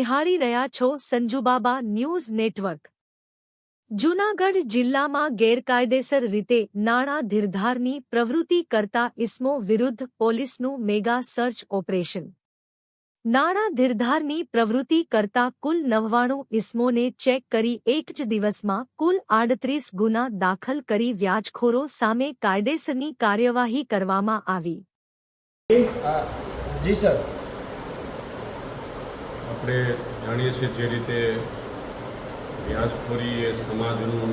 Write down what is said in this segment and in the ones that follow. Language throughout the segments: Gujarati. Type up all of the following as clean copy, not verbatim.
નિહાળી રહ્યા છો સંજુબાબા ન્યૂઝ નેટવર્ક। જૂનાગઢ જિલ્લામાં ગેરકાયદેસર રીતે નાણાં ધીરધારની પ્રવૃત્તિ કરતા ઇસમો વિરુદ્ધ પોલીસનું મેગા સર્ચ ઓપરેશન। નાણાં ધીરધારની પ્રવૃત્તિ કરતા કુલ 99 ઇસમોને ચેક કરી એક જ દિવસમાં કુલ 38 ગુના દાખલ કરી વ્યાજખોરો સામે કાયદેસરની કાર્યવાહી કરવામાં આવી। જી સર, આપણે જાણીએ છીએ જે રીતે વ્યાજખોરી એ સમાજનું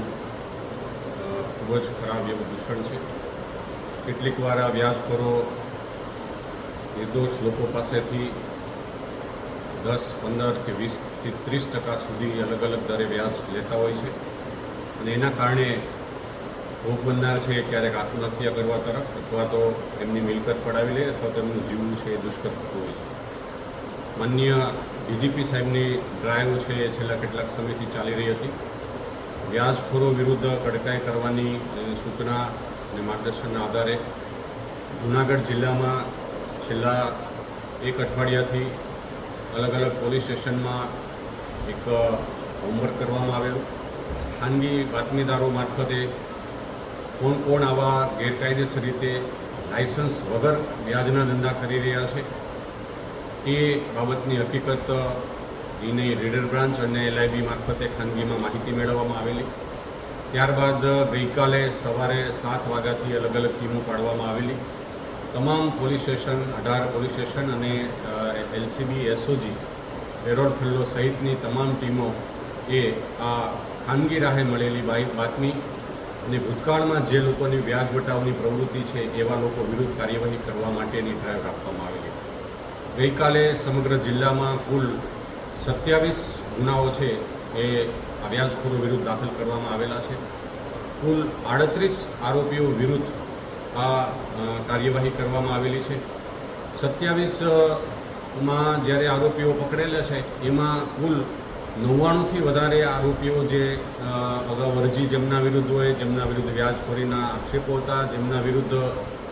ખૂબ જ ખરાબ એવું દૂષણ છે। કેટલીક વાર આ વ્યાજખોરો નિર્દોષ લોકો પાસેથી 10, 15 કે 20 થી 30% સુધી અલગ અલગ દરે વ્યાજ લેતા હોય છે અને એના કારણે ભોગ બનનાર છે ક્યારેક આત્મહત્યા કરવા તરફ અથવા તો એમની મિલકત પડાવી લે અથવા તો એમનું જીવવું છે એ દુષ્કર થતું હોય છે। માનનીય ડીજીપી સાહેબની ડ્રાઈવ છે એ છેલ્લા કેટલાક સમયથી ચાલી રહી હતી। વ્યાજખોરો વિરુદ્ધ કડકાઈ કરવાની સૂચના અને માર્ગદર્શનના આધારે જૂનાગઢ જિલ્લામાં છેલ્લા એક અઠવાડિયાથી અલગ અલગ પોલીસ સ્ટેશનમાં એક હોમવર્ક કરવામાં આવેલું। ખાનગી બાતમીદારો મારફતે કોણ આવા ગેરકાયદેસર રીતે લાયસન્સ વગર વ્યાજના ધંધા કરી રહ્યા છે એ બાબતની હકીકત એની રીડર બ્રાન્ચ અને LIB મારફતે ખાનગીમાં માહિતી મેળવવામાં આવેલી। ત્યારબાદ ગઈકાલે સવારે 7 વાગ્યાથી અલગ અલગ ટીમો પાડવામાં આવેલી। તમામ પોલીસ સ્ટેશન 18 પોલીસ સ્ટેશન અને LCB SOG પેરોલ ફેલો સહિતની તમામ ટીમો એ આ ખાનગી રાહે મળેલી બાતમી અને ભૂતકાળમાં જે લોકોની વ્યાજ વટાવની પ્રવૃત્તિ છે એવા લોકો વિરુદ્ધ કાર્યવાહી કરવા માટેની ડ્રાઈવ રાખવામાં આવેલી। ગઈકાલે સમગ્ર જિલ્લામાં કુલ 27 ગુનાઓ છે એ આ વ્યાજખોરો વિરુદ્ધ દાખલ કરવામાં આવેલા છે। કુલ 38 આરોપીઓ વિરુદ્ધ આ કાર્યવાહી કરવામાં આવેલી છે। 27માં જ્યારે આરોપીઓ પકડેલા છે એમાં કુલ 99થી વધારે આરોપીઓ જે અગાઉ અરજી જેમના વિરુદ્ધ હોય, જેમના વિરુદ્ધ વ્યાજખોરીના આક્ષેપો હતા, જેમના વિરુદ્ધ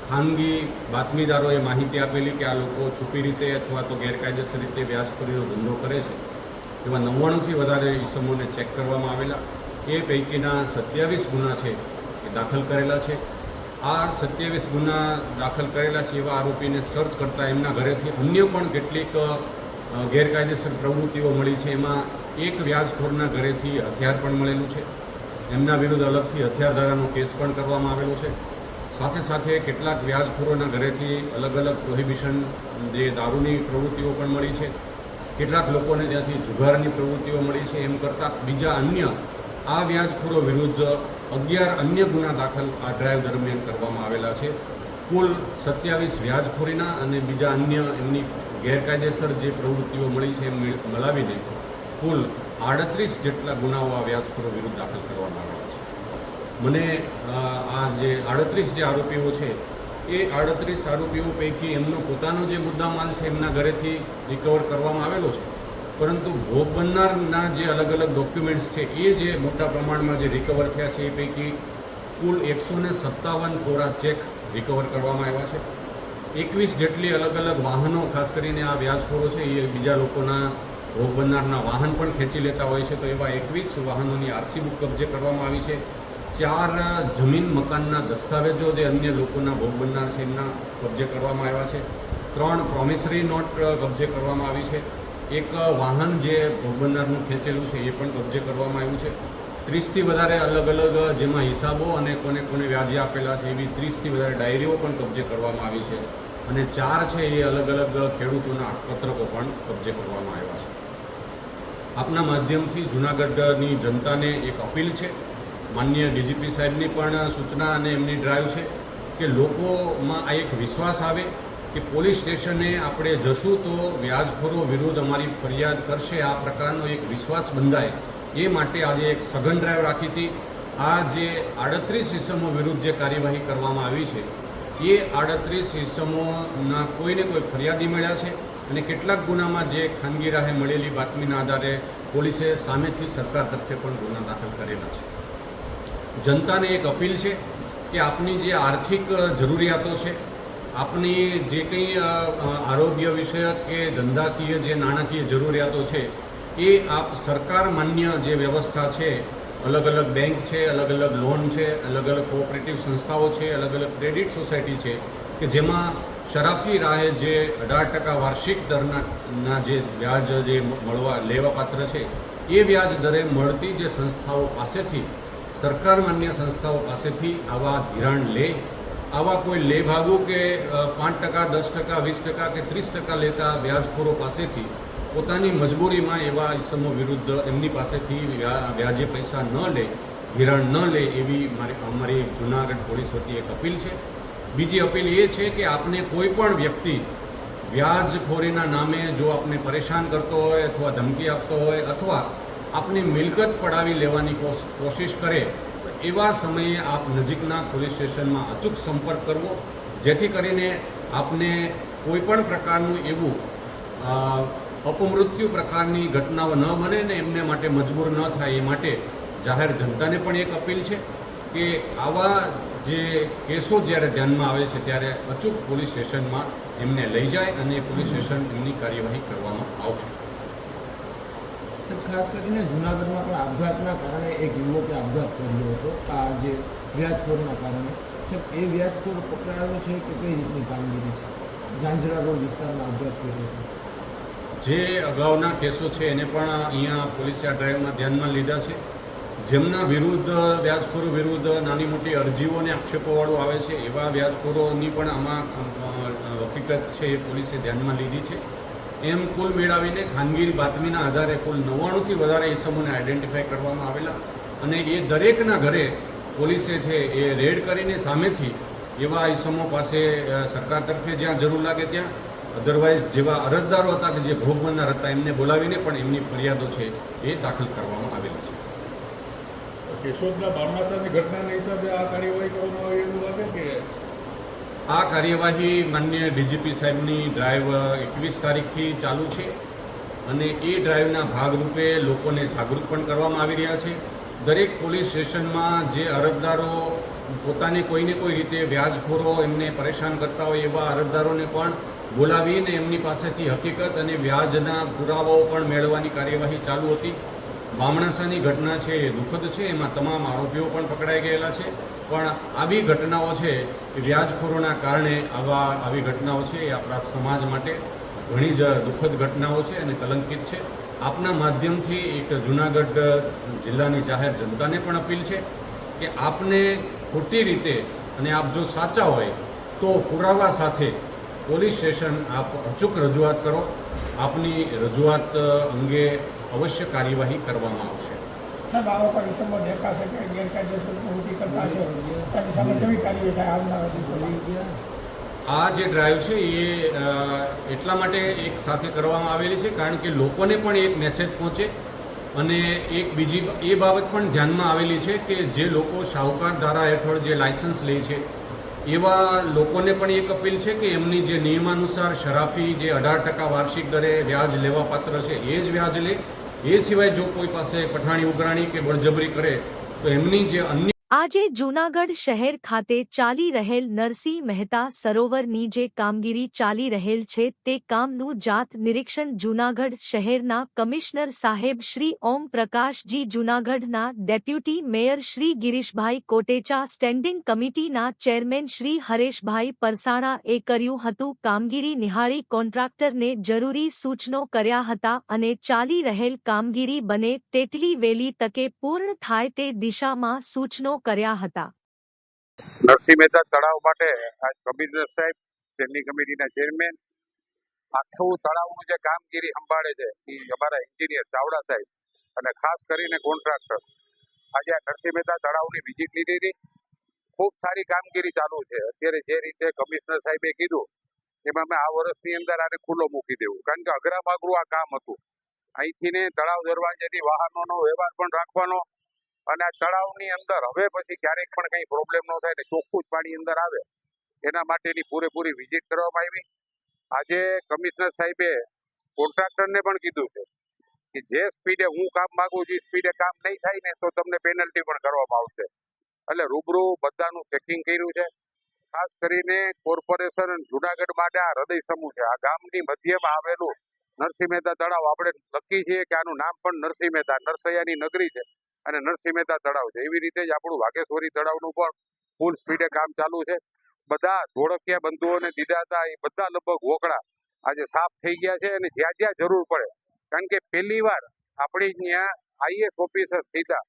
ખાનગી બાતમીદારોએ માહિતી આપેલી કે આ લોકો છુપી રીતે અથવા તો ગેરકાયદેસર રીતે વ્યાજખોરીનો ધંધો કરે છે, એવા 99થી વધારે ઇસમોને ચેક કરવામાં આવેલા। એ પૈકીના 27 ગુના છે એ દાખલ કરેલા છે। આ 27 ગુના દાખલ કરેલા છે એવા આરોપીને સર્ચ કરતાં એમના ઘરેથી અન્ય પણ કેટલીક ગેરકાયદેસર પ્રવૃત્તિઓ મળી છે। એમાં એક વ્યાજખોરના ઘરેથી હથિયાર પણ મળેલું છે। એમના વિરુદ્ધ અલગથી હથિયાર ધારાનો કેસ પણ કરવામાં આવેલો છે। સાથે સાથે કેટલાક વ્યાજખોરોના ઘરેથી અલગ અલગ પ્રોહિબિશન જે દારૂની પ્રવૃત્તિઓ પણ મળી છે। કેટલાક લોકોને ત્યાંથી જુગારની પ્રવૃત્તિઓ મળી છે। એમ કરતાં બીજા અન્ય આ વ્યાજખોરો વિરુદ્ધ 11 અન્ય ગુના દાખલ આ ડ્રાઈવ દરમિયાન કરવામાં આવેલા છે। કુલ 27 વ્યાજખોરીના અને બીજા અન્ય એમની ગેરકાયદેસર જે પ્રવૃત્તિઓ મળી છે એમ મળાવીને કુલ 38 જેટલા ગુનાઓ આ વ્યાજખોરો વિરુદ્ધ દાખલ કરવામાં આવેલા છે। મને આ જે 38 જે આરોપીઓ છે એ 38 આરોપીઓ પૈકી એમનો પોતાનો જે મુદ્દામાલ છે એમના ઘરેથી રિકવર કરવામાં આવેલો છે, પરંતુ ભોગ બનનારના જે અલગ અલગ ડોક્યુમેન્ટ્સ છે એ જે મોટા પ્રમાણમાં જે રિકવર થયા છે એ પૈકી કુલ 157 કોરા ચેક રિકવર કરવામાં આવ્યા છે। 21 જેટલી અલગ અલગ વાહનો, ખાસ કરીને આ વ્યાજખોરો છે એ બીજા લોકોના ભોગ બનનારના વાહન પણ ખેંચી લેતા હોય છે, તો એવા 21 વાહનોની RC બુક કબજે કરવામાં આવી છે। 4 જમીન મકાનના દસ્તાવેજો જે અન્ય લોકોના ભોગ બનનાર છે એમના કબજે કરવામાં આવ્યા છે। 3 પ્રોમિસરી નોટ કબજે કરવામાં આવી છે। એક વાહન જે ભોગ બનનારનું ખેંચેલું છે એ પણ કબજે કરવામાં આવ્યું છે। 30થી વધારે અલગ અલગ જેમાં હિસાબો અને કોને કોને વ્યાજે આપેલા છે એવી 30થી વધારે ડાયરીઓ પણ કબજે કરવામાં આવી છે અને 4 છે એ અલગ અલગ ખેડૂતોના પત્રકો પણ કબજે કરવામાં આવ્યા છે। આપના માધ્યમથી જૂનાગઢની જનતાને એક અપીલ છે, માનનીય ડીજીપી સાહેબની પણ સૂચના અને એમની ડ્રાઈવ છે કે લોકોમાં આ એક વિશ્વાસ આવે કે પોલીસ સ્ટેશને આપણે જશું તો વ્યાજખોરો વિરુદ્ધ અમારી ફરિયાદ કરશે, આ પ્રકારનો એક વિશ્વાસ બંધાય એ માટે આજે એક સઘન ડ્રાઈવ રાખી હતી। આ જે 38 ઇસમો વિરુદ્ધ જે કાર્યવાહી કરવામાં આવી છે એ 38 ઇસમોના કોઈને કોઈ ફરિયાદી મળ્યા છે અને કેટલાક ગુનામાં જે ખાનગી રાહે મળેલી બાતમીના આધારે પોલીસે સામેથી સરકાર તરફે પણ ગુના દાખલ કરેલા છે। જનતાને એક અપીલ છે કે આપની જે આર્થિક જરૂરિયાતો છે, આપની જે કંઈ આરોગ્ય વિષયક કે ધંધાકીય જે નાણાકીય જરૂરિયાતો છે એ આપ સરકાર માન્ય જે વ્યવસ્થા છે, અલગ અલગ બેંક છે, અલગ અલગ લોન છે, અલગ અલગ કોઓપરેટિવ સંસ્થાઓ છે, અલગ અલગ ક્રેડિટ સોસાયટી છે કે જેમાં શરાફી રાહે જે 18% વાર્ષિક દરના જે વ્યાજ જે લેવાપાત્ર છે એ વ્યાજ દરે મળતી જે સંસ્થાઓ પાસેથી, સરકાર માન્ય સંસ્થાઓ પાસેથી આવા ધિરાણ લે, આવા કોઈ લેભાગુ કે 5%, 10%, 20% કે 30% લેતા વ્યાજખોરો પાસેથી પોતાની મજબૂરીમાં એવા ઇસમો વિરુદ્ધ એમની પાસેથી વ્યાજે પૈસા ન લે, ધિરાણ ન લે, એવી અમારી જૂનાગઢ પોલીસ વતી એક અપીલ છે. બીજી અપીલ એ છે કે આપને કોઈ પણ વ્યક્તિ વ્યાજખોરીના નામે જો આપને પરેશાન કરતો હોય અથવા ધમકી આપતો હોય અથવા આપની મિલકત પડાવી લેવાની કોશિશ કરે તો એવા સમયે આપ નજીકના પોલીસ સ્ટેશનમાં અચૂક સંપર્ક કરવો, જેથી કરીને આપને કોઈ પણ પ્રકારનું એવું અપમૃત્યુ પ્રકારની ઘટનાઓ ન બને ને એમને માટે મજબૂર ન થાય. એ માટે જાહેર જનતાને પણ એક અપીલ છે કે આવા જે કેસો જ્યારે ધ્યાનમાં આવે છે ત્યારે અચૂક પોલીસ સ્ટેશનમાં એમને લઈ જાય અને પોલીસ સ્ટેશન એમની કાર્યવાહી કરવામાં આવશે. સર, ખાસ કરીને જૂનાગઢમાં પણ આપઘાતના કારણે એક યુવકે આપઘાત કર્યો હતો, આ જે વ્યાજખોરના કારણે. સર, એ વ્યાજખોર પકડાયો છે કે કઈ રીતની કામગીરી છે? ઝાંઝરા રોડ વિસ્તારમાં આપઘાત કર્યો હતો. જે અગાઉના કેસો છે એને પણ અહીંયા પોલીસે આ ડ્રાઈવમાં ધ્યાનમાં લીધા છે. જેમના વિરુદ્ધ વ્યાજખોરો વિરુદ્ધ નાની મોટી અરજીઓ અને આક્ષેપોવાળું આવે છે એવા વ્યાજખોરોની પણ આમાં હકીકત છે એ પોલીસે ધ્યાનમાં લીધી છે. એમ કુલ મેળવીને ખાનગી બાતમીના આધારે કુલ 99થી વધારે ઇસમોને આઈડેન્ટિફાઈ કરવામાં આવેલા અને એ દરેકના ઘરે પોલીસે છે એ રેડ કરીને સામેથી એવા ઇસમો પાસે સરકાર તરફે જ્યાં જરૂર લાગે ત્યાં, અધરવાઇઝ જેવા અરજદારો હતા કે જે ભોગ બનનાર હતા એમને બોલાવીને પણ એમની ફરિયાદો છે એ દાખલ કરવામાં આવેલી છે. કેશોદના બામણાસાની ઘટનાના હિસાબે આ કાર્યવાહી કરવામાં આવે એવું લાગે કે આ કાર્યવાહી માનનીય ડીજીપી સાહેબની ડ્રાઈવ 21 તારીખથી ચાલુ છે અને એ ડ્રાઈવના ભાગરૂપે લોકોને જાગૃત પણ કરવામાં આવી રહ્યા છે. દરેક પોલીસ સ્ટેશનમાં જે અરજદારો પોતાને કોઈને કોઈ રીતે વ્યાજખોરો એમને પરેશાન કરતા હોય એવા અરજદારોને પણ બોલાવીને એમની પાસેથી હકીકત અને વ્યાજના પુરાવાઓ પણ મેળવવાની કાર્યવાહી ચાલુ હતી. બામણાસાની ઘટના છે એ દુઃખદ છે, એમાં તમામ આરોપીઓ પણ પકડાઈ ગયેલા છે, પણ આવી ઘટનાઓ છે એ વ્યાજખોરોના કારણે આવી ઘટનાઓ છે એ આપણા સમાજ માટે ઘણી જ દુઃખદ ઘટનાઓ છે અને કલંકિત છે. આપના માધ્યમથી એક જૂનાગઢ જિલ્લાની જાહેર જનતાને પણ અપીલ છે કે આપને ખોટી રીતે અને આપ જો સાચા હોય તો પુરાવા સાથે પોલીસ સ્ટેશન આપ અચૂક રજૂઆત કરો. આપની રજૂઆત અંગે અવશ્ય કાર્યવાહી કરવામાં આવશે. સાહેબ, આવો કોઈ ઇસમો દેખાશે કે ગેરકાયદેસર પ્રવૃત્તિ કરતા છે તેની સામે કેવી કાર્યવાહી થાય આવનારા દિવસોમાં? આ જે ડ્રાઈવ છે એ એટલા માટે એક સાથે કરવામાં આવેલી છે કારણ કે લોકોને પણ એક મેસેજ પહોંચે અને એક બીજી એ બાબત પણ ધ્યાનમાં આવેલી છે કે જે લોકો શાહુકાર ધારા હેઠળ જે લાયસન્સ લે છે એવા લોકોને પણ એક અપીલ છે કે એમની જે નિયમાનુસાર શરાફી જે 18% વાર્ષિક દરે વ્યાજ લેવા પાત્ર છે એ જ વ્યાજ લે. એ સિવાય જો કોઈ પાસે પઠાણી ઉઘરાણી કે બળજબરી કરે તો એમની જે અન્ય આજે જૂનાગઢ શહેર ખાતે ચાલી રહેલ નરસિંહ મહેતા સરોવરની જે કામગીરી ચાલી રહેલ છે તે કામનું જાત નિરીક્ષણ જૂનાગઢ શહેરના કમિશનર સાહેબ શ્રી ઓમ પ્રકાશજી, જૂનાગઢના deputy mayor Shri Girishbhai Kotecha, standing કમિટીના ચેરમેન શ્રી હરેશભાઈ પરસાણાએ કર્યું હતું. કામગીરી નિહાળી કોન્ટ્રાક્ટરને જરૂરી સૂચનો કર્યા હતા અને ચાલી રહેલ કામગીરી બને તેટલી વહેલી તકે પૂર્ણ થાય તે દિશામાં સૂચનો કર્યા હતા. નરસિંહ મહેતા તળાવ માટે આજ કમિશનર સાહેબ, સ્ટેન્ડિંગ કમિટીના ચેરમેન, આખું તળાવનું જે કામગીરી સંભાળે છે એ અમારા એન્જિનિયર ચાવડા સાહેબ અને ખાસ કરીને કોન્ટ્રાક્ટર આજે આ નરસિંહ મહેતા તળાવની વિઝિટ લીધી હતી. ખૂબ સારી કામગીરી ચાલુ છે. અત્યારે જે રીતે કમિશનર સાહેબે કીધું એમાં અમે આ વર્ષની અંદર આને ખુલ્લો મૂકી દેવું, કારણ કે અઘરા માગરું આ કામ હતું. અહીંથી ને તળાવ દરવાજેથી વાહનોનો વ્યવહાર પણ રાખવાનો અને આ તળાવની અંદર હવે પછી ક્યારેક પણ કંઈ પ્રોબ્લેમ ન થાય ને ચોખ્ખું જ પાણી અંદર આવે એના માટેની પૂરેપૂરી વિઝિટ કરવામાં આવી. આજે કમિશનર સાહેબે કોન્ટ્રાક્ટરને પણ કીધું છે કે જે સ્પીડે હું કામ માંગુ જે સ્પીડે કામ નહીં થાય ને તો તમને પેનલ્ટી પણ કરવામાં આવશે. એટલે રૂબરૂ બધાનું ચેકિંગ કર્યું છે. ખાસ કરીને કોર્પોરેશન જૂનાગઢ માટે આ હૃદય સમૂહ છે. આ ગામની મધ્યમાં આવેલું નરસિંહ મહેતા તળાવ આપણે નક્કી છીએ કે આનું નામ પણ નરસિંહ મહેતા, નરસૈયાની નગરી છે અને નરસિંહ મહેતા તળાવ છે. એવી રીતે જ આપણું વાઘેશ્વરી તળાવનું પણ ફૂલ સ્પીડે કામ ચાલુ છે. બધા ધોળકિયા બંધુઓને દીધા હતા એ બધા લગભગ વોકળા આજે સાફ થઈ ગયા છે. અને જ્યાં જ્યાં જરૂર પડે, કારણ કે પહેલી વાર આપણી ત્યાં આઈએસ ઓફિસર સીધા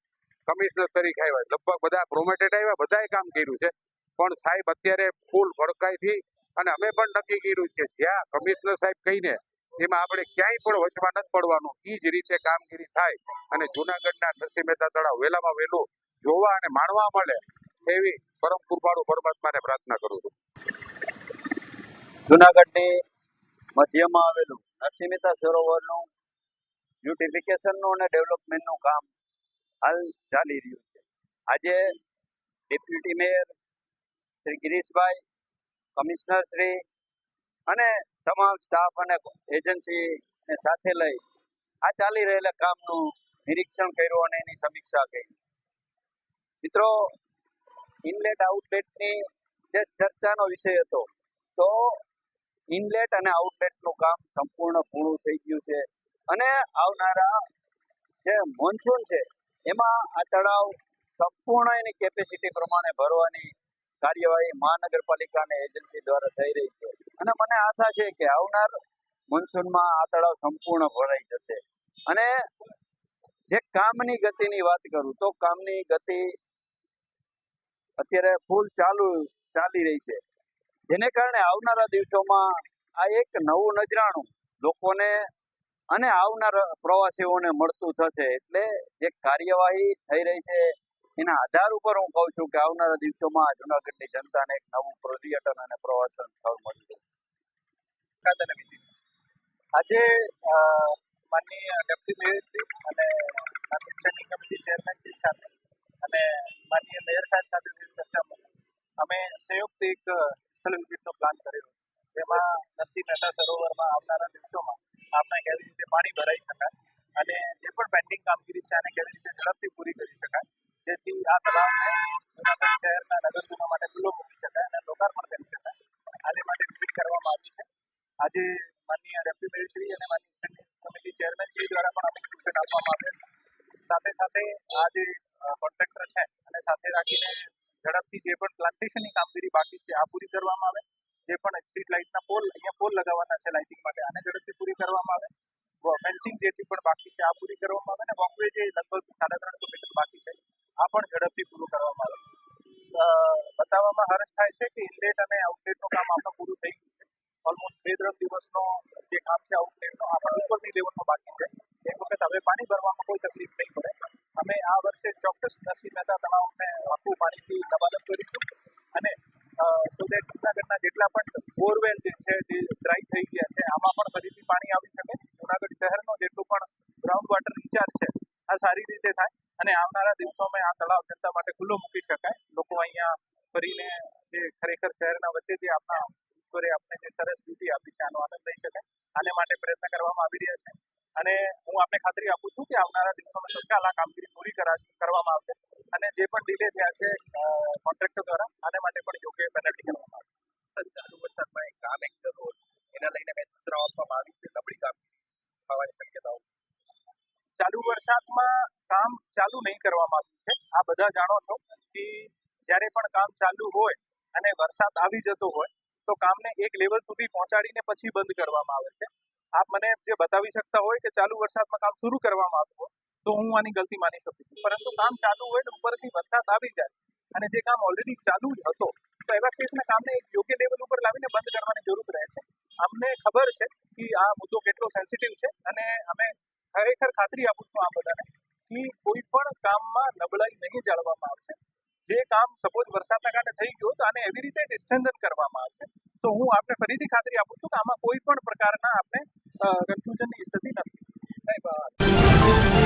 કમિશનર તરીકે આવ્યા, લગભગ બધા પ્રોમોટેડ આવ્યા, બધાએ કામ કર્યું છે. પણ સાહેબ અત્યારે ફૂલ ભડકાઈથી અને અમે પણ નક્કી કર્યું કે જ્યાં કમિશનર સાહેબ કહીને એમાં આપણે ક્યાંય પણ વચમાં નથી પડવાનું. એ જ રીતે કામગીરી થાય અને જૂનાગઢના નરસિંહ મહેતા તળાવ વહેલામાં વહેલું જોવા અને માણવા મળે એવી પરમ કૃપાળુ પરમાત્માને પ્રાર્થના કરું છું. જૂનાગઢની મધ્યમાં આવેલું નરસિંહ મહેતા સરોવરનું બ્યુટિફિકેશનનું અને ડેવલપમેન્ટનું કામ હાલ ચાલી રહ્યું છે. આજે deputy mayor Shri Girishbhai, commissioner Shri અને તમામ સ્ટાફ અને એજન્સીને સાથે લઈ આ ચાલી રહેલા કામનું નિરીક્ષણ કર્યું અને એની સમીક્ષા કરી. મિત્રો, ઇનલેટ આઉટલેટની જે ચર્ચાનો વિષય હતો, તો ઇનલેટ અને આઉટલેટનું કામ સંપૂર્ણ પૂર્ણ થઈ ગયું છે અને આવનારા જે મોન્સૂન છે એમાં આ તળાવ સંપૂર્ણ એની કેપેસિટી પ્રમાણે ભરવાની કાર્યવાહી મહાનગરપાલિકા અને એજન્સી દ્વારા થઈ રહી છે. અને મને આશા છે કે આવનાર મોન્સૂનમાં આ તળાવ સંપૂર્ણ ભરાઈ જશે. અને જે કામની ગતિની વાત કરું તો કામની ગતિ અત્યારે ફૂલ ચાલી રહી છે, જેને કારણે આવનારા દિવસોમાં આ એક નવું નજરાણું લોકોને અને આવનાર પ્રવાસીઓને મળતું થશે. એટલે જે કાર્યવાહી થઈ રહી છે એના આધાર ઉપર હું કહું છું કે આવનારા દિવસોમાં જૂનાગઢની જનતાને એક નવું પર્યટન અને પ્રવાસન સ્થળ મળી જશે. આજે માનનીય ડેપ્યુટી મેયર અને માનનીય સ્ટેન્ડિંગ કમિટી ચેરમેનશ્રી સાથે અને માનનીય મેયર સાહેબ સાથે ચર્ચામાં અમે સંયુક્ત એક સ્થળ વિઝિટનો પ્લાન કર્યો, જેમાં નરસિંહ મહેતા સરોવરમાં આવનારા દિવસોમાં આપણે કેવી રીતે પાણી ભરાઈ શકાય અને જે પણ પેન્ડિંગ કામગીરી છે આને કેવી રીતે ઝડપથી પૂરી કરી શકાય, જેથી આ તળાવને જૂનાગઢ શહેરના નગરજનો માટે ખુલ્લો મૂકી શકાય અને લોકાર્પણ કરી શકાય. આને માટે વિઝિટ કરવામાં આવી છે. આજે માનનીય ડેપ્યુટી મેયરશ્રી અને માનનીય સ્ટેન્ડિંગ કમિટી ચેરમેનશ્રી દ્વારા પણ અમને સૂચન આપવામાં આવે છે. સાથે સાથે આ જે કોન્ટ્રાક્ટર છે અને સાથે રાખીને ઝડપથી જે પણ પ્લાન્ટેશનની કામગીરી બાકી છે આ પૂરી કરવામાં આવે. જે પણ સ્ટ્રીટ લાઇટના અહીંયા પોલ લગાવવાના છે લાઇટિંગ માટે, આને ઝડપથી પૂરી કરવામાં આવે. ફેન્સિંગ જેટલી પણ બાકી છે આ પૂરી કરવામાં આવે અને વોકવે જે લગભગ 350 મીટર બાકી છે આ પણ ઝડપથી પૂરું કરવામાં આવે. બતાવવામાં હર્ષ થાય છે કે ઇનલેટ અને આઉટલેટનું કામ આપણું પૂરું થઈ ગયું છે. ઓલમોસ્ટ 2-3 દિવસનો જે કામ છે આઉટલેટનો આ પણ ઉપરની લેવલમાં બાકી છે. એક વખત હવે પાણી ભરવામાં કોઈ તકલીફ નહીં પડે. અમે આ વર્ષે ચોક્કસ નરસિંહ મહેતા તળાવને આખું પાણીથી લબાલબ કરીશું અને સો દેટ જૂનાગઢના જેટલા પણ બોરવેલ જે છે જે ડ્રાય થઈ ગયા છે આમાં પણ ફરીથી પાણી આવી શકે. જૂનાગઢ શહેરનો જેટલું પણ ગ્રાઉન્ડ વોટર રિચાર્જ છે આ સારી રીતે થાય અને આવનારા દિવસોમાં આ તળાવ જનતા માટે ખુલ્લો મૂકી શકાય. લોકો અહીંયા ફરીને જે ખરેખર શહેરના વચ્ચે જે આપણા ઈશ્વરે આપણે જે સરસ બ્યુટી આપી છે આનો આનંદ લઈ શકાય. આને માટે પ્રયત્ન કરવામાં આવી રહ્યા છે અને હું આપને ખાતરી આપું છું કે આવનારા દિવસોમાં તત્કાલ આ કામગીરી પૂરી કરવામાં આવશે અને જે પણ ડિલે થયા છે કોન્ટ્રાક્ટર દ્વારા આને માટે પણ યોગ્ય પેનલ્ટી કરવામાં આવશે. ચાલુ વરસાદમાં એક કામ એક જરૂર એના લઈને મેં સૂચનાઓ આપવામાં આવી છે. નબળી કામગીરી થવાની શક્યતાઓ ચાલુ વરસાદમાં કામ ચાલુ નહીં કરવામાં આવ્યું છે. આ બધા જાણો છો કે જ્યારે પણ કામ ચાલુ હોય અને વરસાદ આવી જતો હોય તો કામને એક લેવલ સુધી પહોંચાડીને પછી બંધ કરવામાં આવે છે. આપ મને જે બતાવી શકતા હોય કે ચાલુ વરસાદમાં કામ શરૂ કરવામાં આવ્યું હોય તો હું આની ગલતી માની શકું છું, પરંતુ કામ ચાલુ હોય ને ઉપરથી વરસાદ આવી જાય અને જે કામ ઓલરેડી ચાલુ જ હતો તો એવા કેસના કામને એક યોગ્ય લેવલ ઉપર લાવીને બંધ કરવાની જરૂર રહે છે. અમને ખબર છે કે આ મુદ્દો કેટલો સેન્સિટિવ છે અને અમે ખરેખર ખાતરી આપું છું આ બધાને કે કોઈ પણ કામમાં નબળાઈ નહીં જાળવવામાં આવશે. જે કામ સપોઝ વરસાદના કારણે થઈ ગયું તો આને એવી રીતે જ સ્ટ્રેન્થન કરવામાં આવશે. તો હું આપને ફરીથી ખાતરી આપું છું કે આમાં કોઈ પણ પ્રકારના આપણે કન્ફ્યુઝનની સ્થિતિ નથી. સાહેબ